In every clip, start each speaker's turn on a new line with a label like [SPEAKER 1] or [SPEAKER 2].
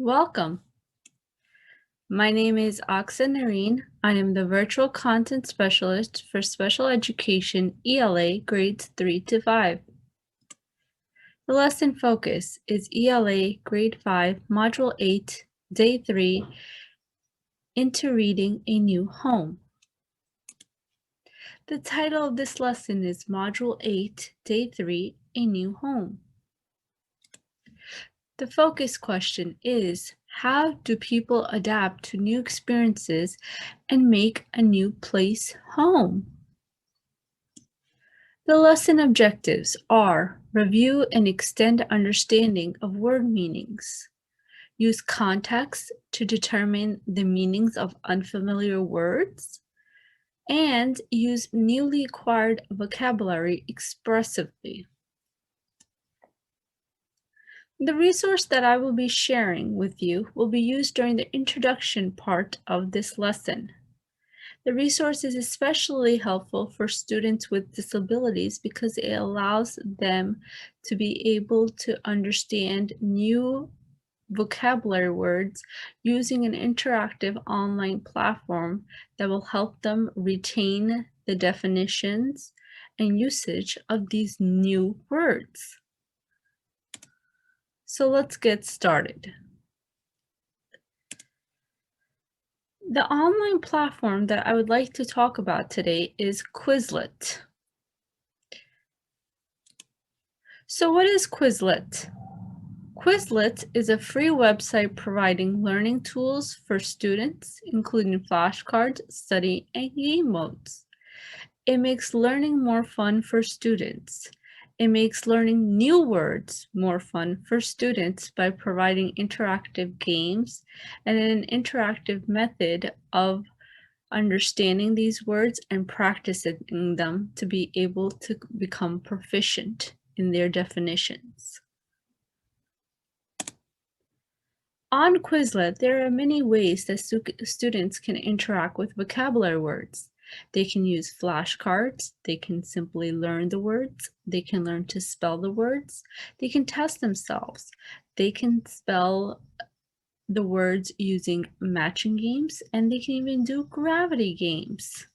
[SPEAKER 1] Welcome. My name is Aksa Nareen. I am the Virtual Content Specialist for Special Education ELA Grades 3 to 5. The lesson focus is ELA Grade 5, Module 8, Day 3, Into Reading a New Home. The title of this lesson is Module 8, Day 3, A New Home. The focus question is, how do people adapt to new experiences and make a new place home? The lesson objectives are review and extend understanding of word meanings, use context to determine the meanings of unfamiliar words, and use newly acquired vocabulary expressively. The resource that I will be sharing with you will be used during the introduction part of this lesson. The resource is especially helpful for students with disabilities because it allows them to be able to understand new vocabulary words using an interactive online platform that will help them retain the definitions and usage of these new words. So let's get started. The online platform that I would like to talk about today is Quizlet. So what is Quizlet? Quizlet is a free website providing learning tools for students, including flashcards, study, and game modes. It makes learning more fun for students. It makes learning new words more fun for students by providing interactive games and an interactive method of understanding these words and practicing them to be able to become proficient in their definitions. On Quizlet, there are many ways that students can interact with vocabulary words. They can use flashcards, they can simply learn the words, they can learn to spell the words, they can test themselves, they can spell the words using matching games, and they can even do gravity games.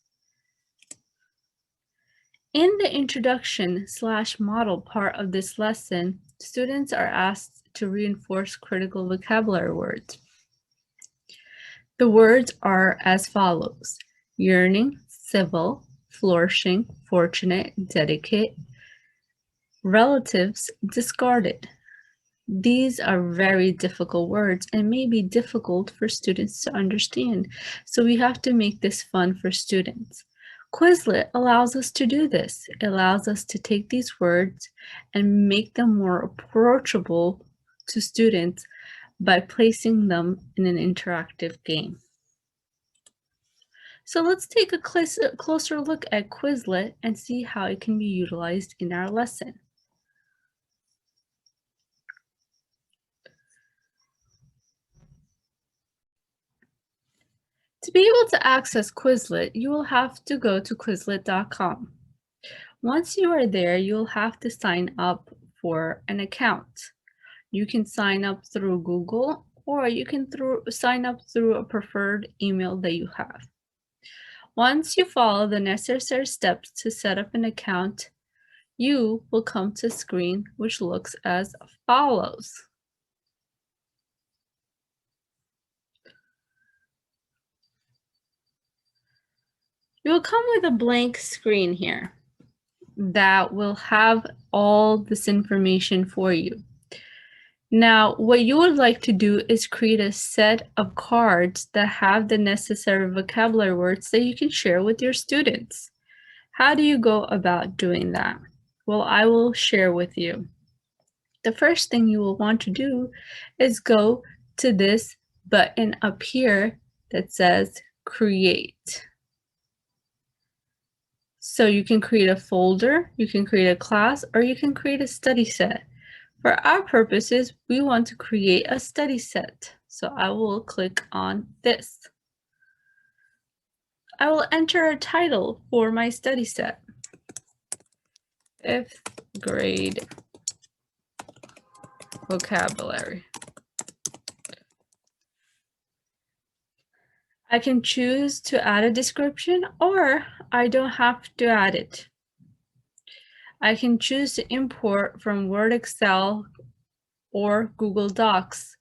[SPEAKER 1] In the introduction/model part of this lesson, students are asked to reinforce critical vocabulary words. The words are as follows: yearning, civil, flourishing, fortunate, dedicate, relatives, discarded. These are very difficult words and may be difficult for students to understand, so we have to make this fun for students. Quizlet allows us to do this. It allows us to take these words and make them more approachable to students by placing them in an interactive game. So let's take a closer look at Quizlet and see how it can be utilized in our lesson. To be able to access Quizlet, you will have to go to Quizlet.com. Once you are there, you'll have to sign up for an account. You can sign up through Google, or you can sign up through a preferred email that you have. Once you follow the necessary steps to set up an account, you will come to a screen which looks as follows. You will come with a blank screen here that will have all this information for you. Now, what you would like to do is create a set of cards that have the necessary vocabulary words that you can share with your students. How do you go about doing that? Well, I will share with you. The first thing you will want to do is go to this button up here that says Create. So you can create a folder, you can create a class, or you can create a study set. For our purposes, we want to create a study set. So I will click on this. I will enter a title for my study set. 5th grade vocabulary. I can choose to add a description, or I don't have to add it. I can choose to import from Word, Excel, or Google Docs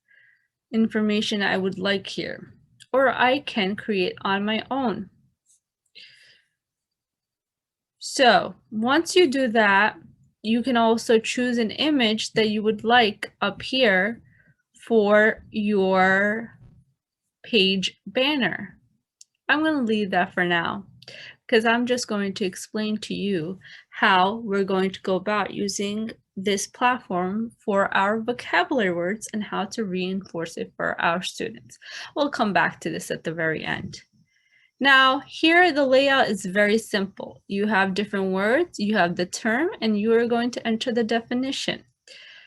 [SPEAKER 1] information I would like here, or I can create on my own. So once you do that, you can also choose an image that you would like up here for your page banner. I'm going to leave that for now because I'm just going to explain to you how we're going to go about using this platform for our vocabulary words and how to reinforce it for our students. We'll come back to this at the very end. Now, here the layout is very simple. You have different words, you have the term, and you are going to enter the definition.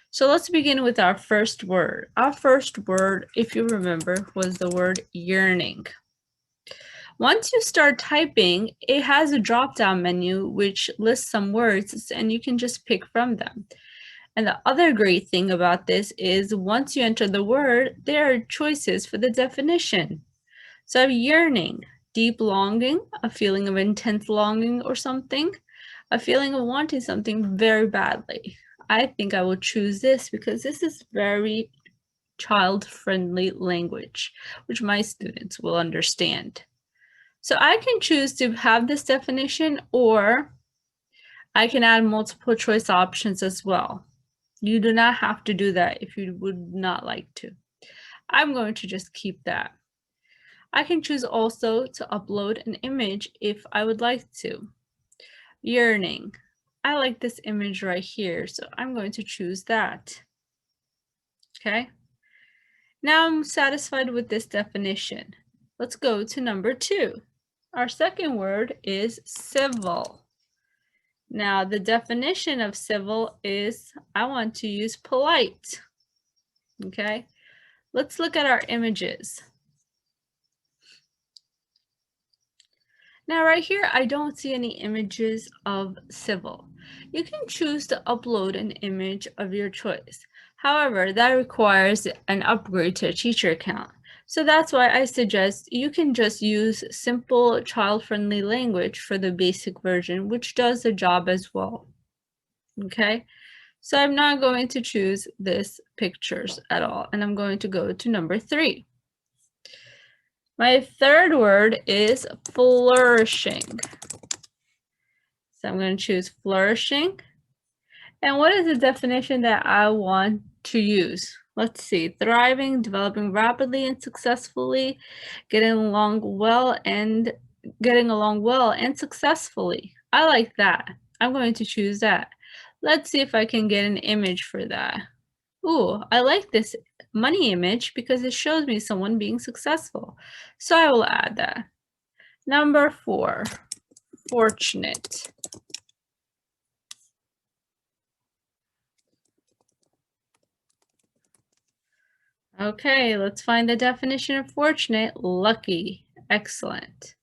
[SPEAKER 1] So let's begin with our first word. Our first word, if you remember, was the word yearning. Once you start typing, it has a drop-down menu which lists some words and you can just pick from them. And the other great thing about this is once you enter the word, there are choices for the definition. So I have yearning, deep longing, a feeling of intense longing or something, a feeling of wanting something very badly. I think I will choose this because this is very child-friendly language, which my students will understand. So I can choose to have this definition, or I can add multiple choice options as well. You do not have to do that if you would not like to. I'm going to just keep that. I can choose also to upload an image if I would like to. Yearning. I like this image right here, so I'm going to choose that. Okay. Now I'm satisfied with this definition. Let's go to number 2. Our second word is civil. Now the definition of civil is I want to use polite. Okay. Let's look at our images. Now right here, I don't see any images of civil. You can choose to upload an image of your choice. However, that requires an upgrade to a teacher account. So that's why I suggest you can just use simple child-friendly language for the basic version, which does the job as well. Okay, so I'm not going to choose this pictures at all, and I'm going to go to number 3. My third word is flourishing. So I'm going to choose flourishing. And what is the definition that I want to use? Let's see. Thriving, developing rapidly and successfully, getting along well and successfully. I like that. I'm going to choose that. Let's see if I can get an image for that. Ooh, I like this money image because it shows me someone being successful. So I will add that. Number 4, fortunate. Okay, let's find the definition of fortunate. Lucky. Excellent.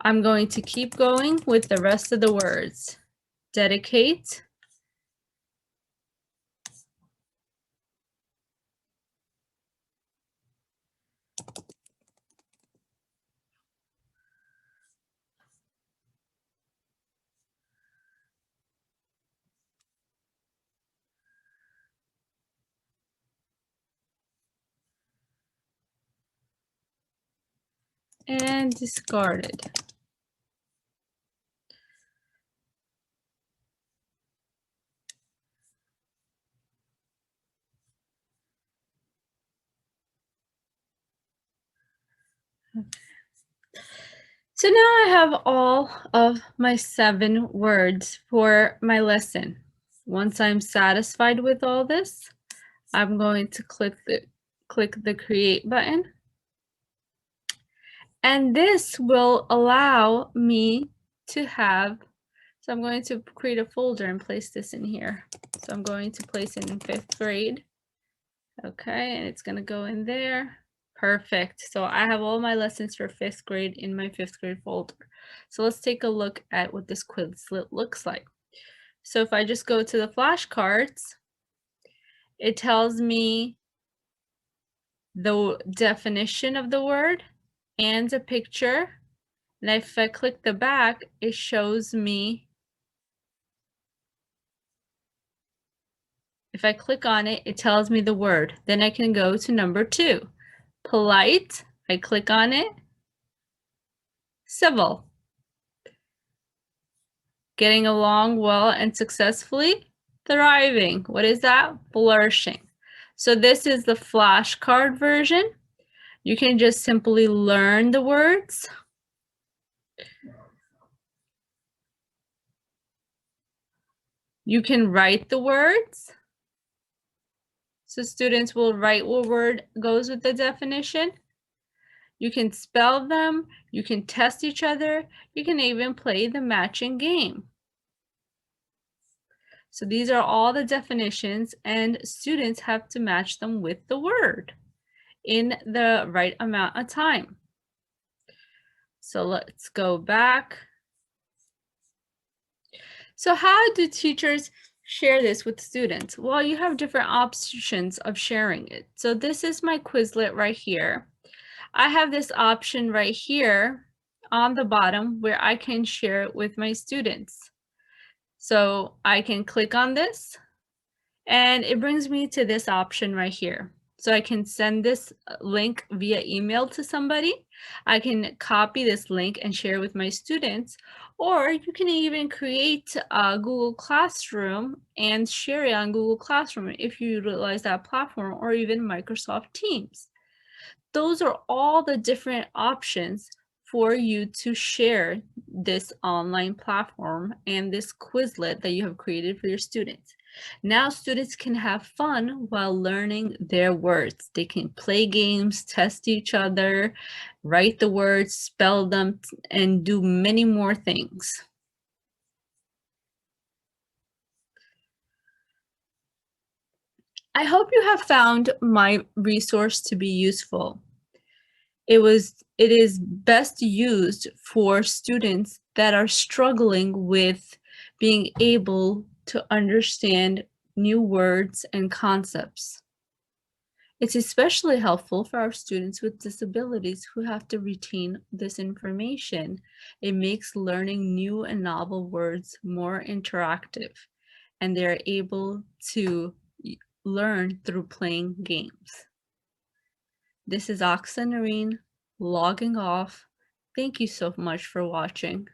[SPEAKER 1] I'm going to keep going with the rest of the words. Dedicate. And discarded. So now I have all of my 7 words for my lesson. Once I'm satisfied with all this, I'm going to click the create button. And this will allow me to have, so I'm going to create a folder and place this in here. So I'm going to place it in 5th grade. Okay, and it's going to go in there. Perfect. So I have all my lessons for 5th grade in my 5th grade folder. So let's take a look at what this Quizlet looks like. So if I just go to the flashcards, it tells me the definition of the word and a picture. And if I click the back, it shows me, if I click on it, it tells me the word. Then I can go to number 2. Polite, I click on it. Civil. Getting along well and successfully. Thriving. What is that? Flourishing. So this is the flashcard version. You can just simply learn the words. You can write the words. So students will write what word goes with the definition. You can spell them. You can test each other. You can even play the matching game. So these are all the definitions, and students have to match them with the word in the right amount of time. So let's go back. So how do teachers share this with students? Well, you have different options of sharing it. So this is my Quizlet right here. I have this option right here on the bottom where I can share it with my students. So I can click on this and it brings me to this option right here. So I can send this link via email to somebody. I can copy this link and share with my students, or you can even create a Google Classroom and share it on Google Classroom if you utilize that platform, or even Microsoft Teams. Those are all the different options for you to share this online platform and this Quizlet that you have created for your students. Now students can have fun while learning their words. They can play games, test each other, write the words, spell them, and do many more things. I hope you have found my resource to be useful. It is best used for students that are struggling with being able to understand new words and concepts. It's especially helpful for our students with disabilities who have to retain this information. It makes learning new and novel words more interactive, and they're able to learn through playing games. This is Oxanarine logging off. Thank you so much for watching.